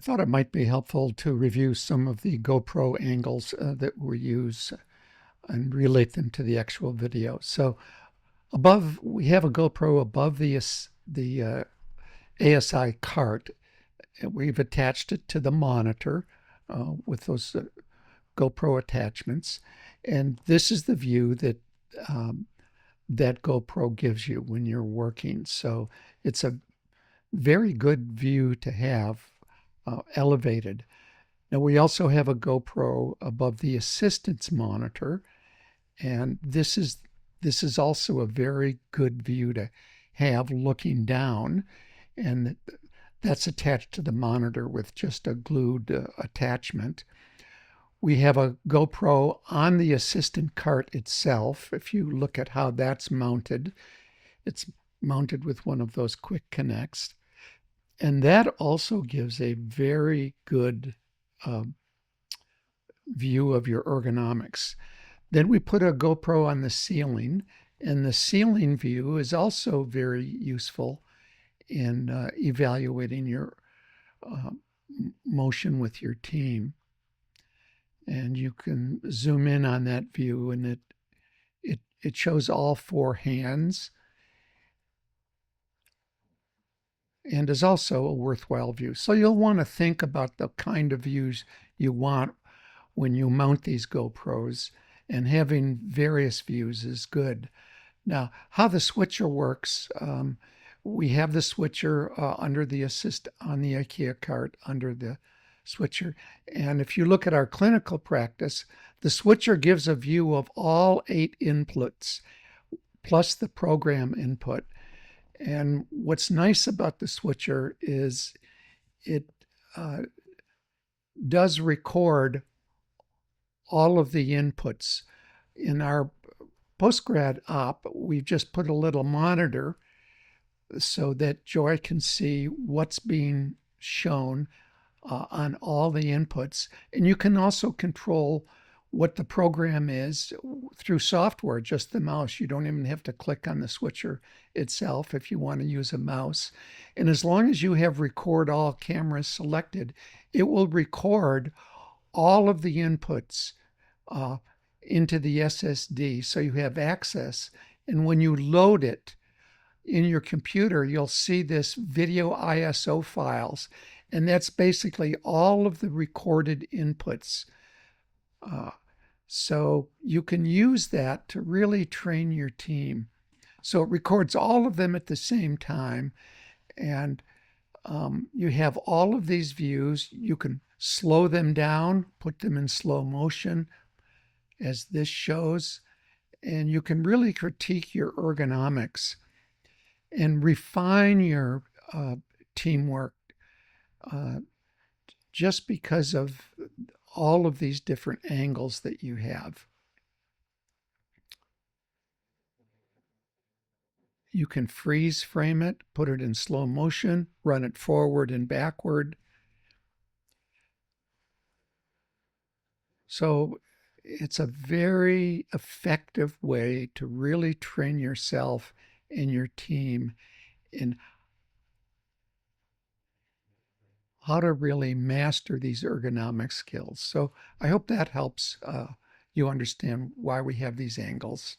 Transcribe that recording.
thought it might be helpful to review some of the GoPro angles that we use and relate them to the actual video. So above, we have a GoPro above the ASI cart. We've attached it to the monitor with those GoPro attachments. And this is the view that that GoPro gives you when you're working. So it's a very good view to have elevated. Now we also have a GoPro above the assistance monitor, and this is also a very good view to have looking down, and that's attached to the monitor with just a glued attachment. We have a GoPro on the assistant cart itself. If you look at how that's mounted, it's mounted with one of those quick connects. And that also gives a very good view of your ergonomics. Then we put a GoPro on the ceiling, and the ceiling view is also very useful in evaluating your motion with your team. And you can zoom in on that view, and it shows all four hands, and is also a worthwhile view. So you'll want to think about the kind of views you want when you mount these GoPros, and having various views is good. Now, how the switcher works, we have the switcher under the on the IKEA cart under the switcher. And if you look at our clinical practice, the switcher gives a view of all 8 inputs plus the program input. And what's nice about the switcher is it does record all of the inputs. In our postgrad op, we've just put a little monitor so that Joy can see what's being shown on all the inputs. And you can also control what the program is through software, just the mouse. You don't even have to click on the switcher itself if you want to use a mouse. And as long as you have record all cameras selected, it will record all of the inputs into the SSD, so you have access. And when you load it in your computer, you'll see this video ISO files, and that's basically all of the recorded inputs. So you can use that to really train your team. So it records all of them at the same time, and you have all of these views. You can slow them down, put them in slow motion, as this shows, and you can really critique your ergonomics and refine your teamwork just because of all of these different angles that you have. You can freeze frame it, put it in slow motion, run it forward and backward. So it's a very effective way to really train yourself and your team in how to really master these ergonomic skills. So I hope that helps you understand why we have these angles.